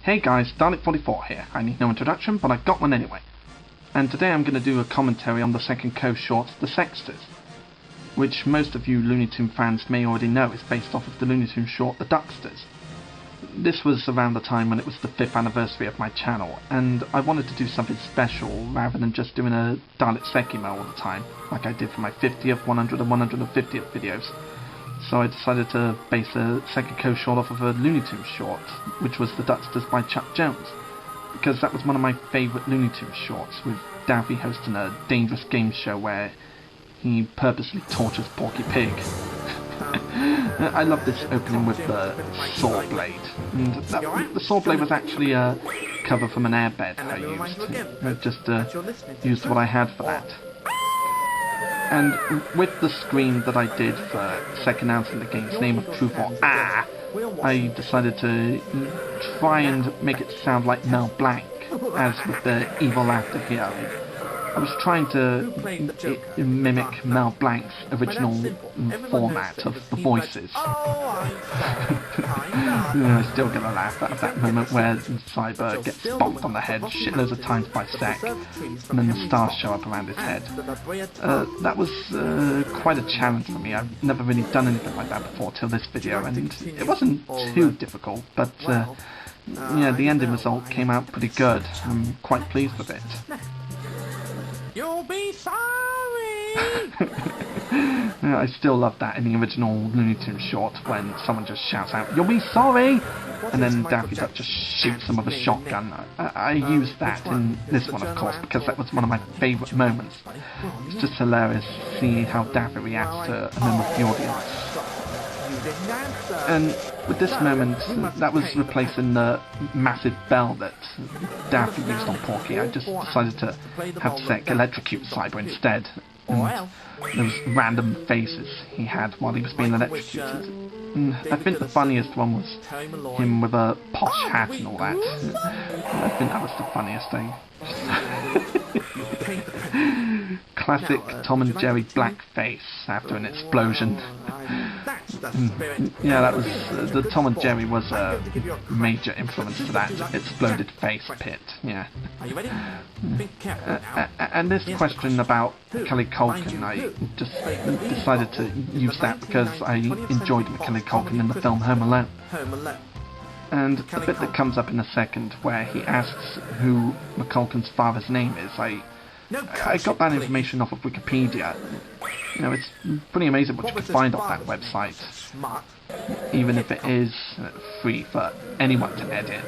Hey guys, Dalek44 here. I need no introduction, but I got one anyway. And today I'm going to do a commentary on the second Coast short, The Secsters, which most of you Looney Tunes fans may already know is based off of the Looney Tunes short, The Ducksters. This was around the time when it was the 5th anniversary of my channel, and I wanted to do something special rather than just doing a Dalek Sekimo all the time, like I did for my 50th, 100th and 150th videos. So I decided to base a second Coast short off of a Looney Tunes short, which was The Ducksters by Chuck Jones, because that was one of my favourite Looney Tunes shorts, with Daffy hosting a dangerous game show where he purposely tortures Porky Pig. I love this opening with the saw blade, and the saw blade was actually a cover from an airbed I used. I just used what I had for that. And with the scream that I did for second announcing the game's name of Truth or Ah, I decided to try and make it sound like Mel Blanc, as with the evil laughter here. I was trying to mimic Mel Blanc's original format of the voices. I still get a laugh out of that moment where Cyber gets bonked on the head shitloads of times by Sec, and then the stars show up around his head. That was quite a challenge for me. I've never really done anything like that before till this video, and it wasn't too difficult, but yeah, the ending result came out pretty good. I'm quite pleased with it. You'll be sorry! I still love that in the original Looney Tunes short when someone just shouts out, "You'll be sorry!" and then Daffy Duck just shoots them with a shotgun. I used that in this one, of course, because that was one of my favourite moments. It's just hilarious to see how Daffy reacts to a member of the audience. And with this moment, that was replacing the massive bell that Daffy used on Porky. I just decided to have Sec electrocute Cyber instead. And those random faces he had while he was being electrocuted. And I think the funniest one was him with a posh hat and all that. I think that was the funniest thing. Classic Tom and Jerry blackface after an explosion. Yeah, that was the Tom and Jerry was a major influence to that exploded face pit. Yeah. And this question about Macaulay Culkin, I just decided to use that because I enjoyed Macaulay Culkin in the film Home Alone. And the bit that comes up in a second where he asks who McCulkin's father's name is, I got that information off of Wikipedia. You know, it's pretty amazing what you can find off that website, even if it is free for anyone to edit.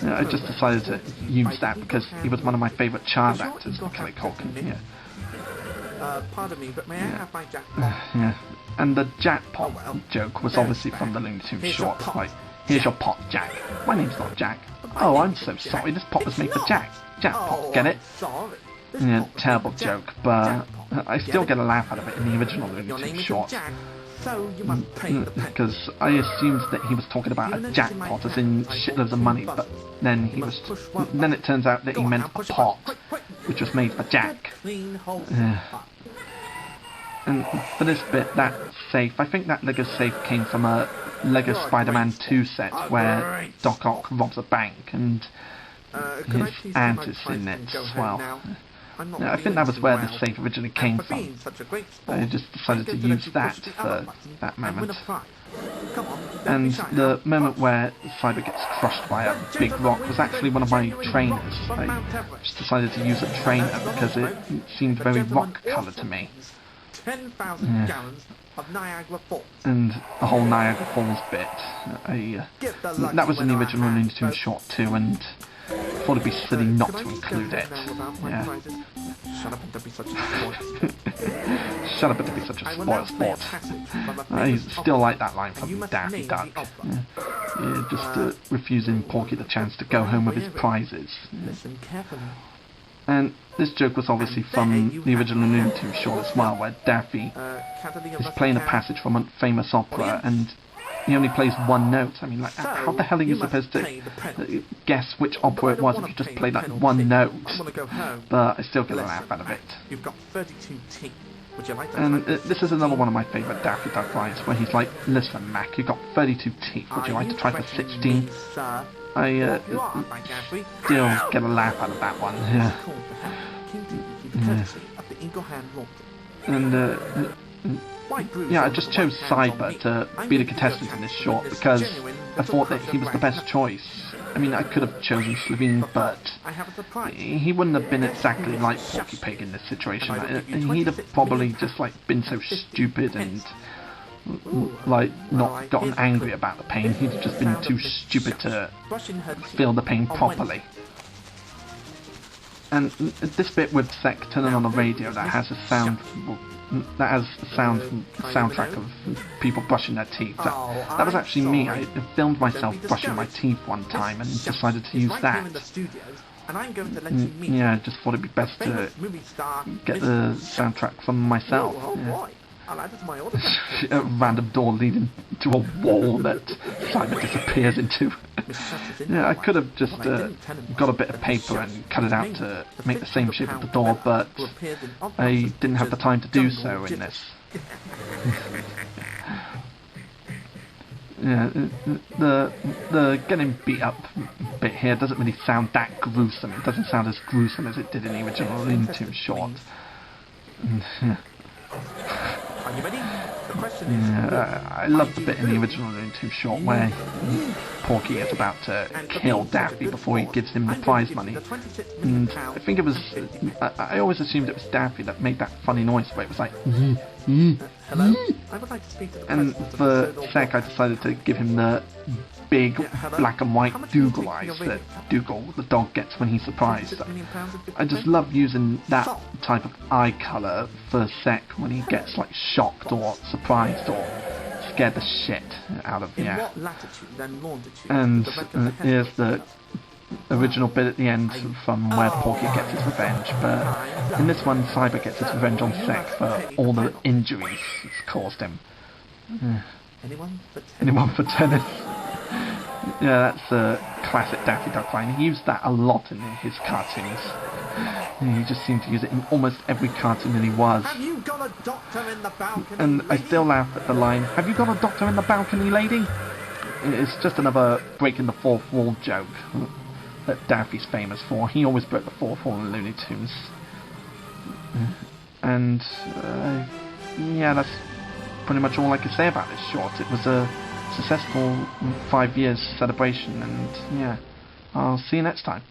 You know, I just decided to use that because he was one of my favourite child actors, Macaulay Culkin. Yeah. Pardon me, but may I have my jackpot? Yeah. And the jackpot joke was obviously from the Looney Tunes short, like, "Here's your pot, Jack. My name's not Jack. Oh, I'm so sorry. This pot was made for Jack. Jackpot, get it?" Yeah, terrible joke, but I still get a laugh out of it in the original Looney Tunes short. Because I assumed that he was talking about a jackpot, as in shitloads of money, but then it turns out that he meant a pot, which was made for Jack. And for this bit, that safe, I think that Lego safe came from a Lego Spider-Man 2 set where Doc Ock robs a bank and his aunt is in it as well. I think that was where the safe originally came from. I just decided to use that for that moment. And the moment where Cyber gets crushed by a big rock was actually one of my trainers. I just decided to use a trainer because it seemed very rock-coloured to me. 10,000 gallons of Niagara Falls. And the whole Niagara Falls bit, that was in the original Looney Tunes short too, and I thought it'd be silly not to include it. Yeah. Shut up and don't be such a spoilsport. Shut up and don't be such a spoilsport. I still like that line from Daffy Duck. Yeah, just refusing Porky the chance to go home with his prizes. Listen carefully. And this joke was obviously from the original Looney Tunes short as well, where Daffy is playing a passage from a famous opera and he only plays one note. I mean, like, how the hell are you supposed to guess which opera it was if you just play like one note? But I still get a laugh out of it. You've got 32 teeth. Would you like to And try this is another one of my favourite Daffy Duck lines, where he's like, "Listen, Mac, you've got 32 teeth. Would you like to try for 16? I still get a laugh out of that one. Yeah. And yeah, I just chose Cyber to be the contestant in this short because I thought that he was the best choice. I mean, I could have chosen Slovene, but he wouldn't have been exactly like Porky Pig in this situation. He'd have probably just like been so stupid and like not gotten angry about the pain. He'd have just been too stupid to feel the pain properly. And this bit with Sec turning on the radio that has a soundtrack of people brushing their teeth. That was actually me. I filmed myself brushing my teeth one time and decided to use that. Yeah, I just thought it'd be best to get the soundtrack from myself. Yeah. A random door leading to a wall that Simon disappears into. Yeah, I could have just got a bit of paper and cut it out to make the same shape of the door, but I didn't have the time to do so in this. Yeah, the getting beat up bit here doesn't really sound that gruesome. It doesn't sound as gruesome as it did in the original Looney Tunes short. Yeah. Are you ready? The question is... Yeah, I love the bit in the original Looney Tunes short where Porky is about to kill Daffy before he gives him the prize money. And I think it was... I always assumed it was Daffy that made that funny noise where it was like... Hello? I would like to speak to the And for Sec, I decided to give him the big black and white Dougal eyes that Dougal, the dog, gets when he's surprised. I just love using that type of eye colour for Sec when he gets like shocked or surprised or scared the shit out of, yeah. And here's the original bit at the end from where Porky gets his revenge, but in this one Cyber gets his revenge on Sec for all the injuries it's caused him. Anyone for tennis? Yeah, that's a classic Daffy Duck line. He used that a lot in his cartoons. He just seemed to use it in almost every cartoon that he was. Have you got a doctor in the balcony, and I still laugh at the line, "Have you got a doctor in the balcony, lady?" It's just another breaking the fourth wall joke that Daffy's famous for. He always broke the fourth wall in Looney Tunes. And yeah, that's pretty much all I can say about this short. It was a successful 5 years celebration, and yeah, I'll see you next time.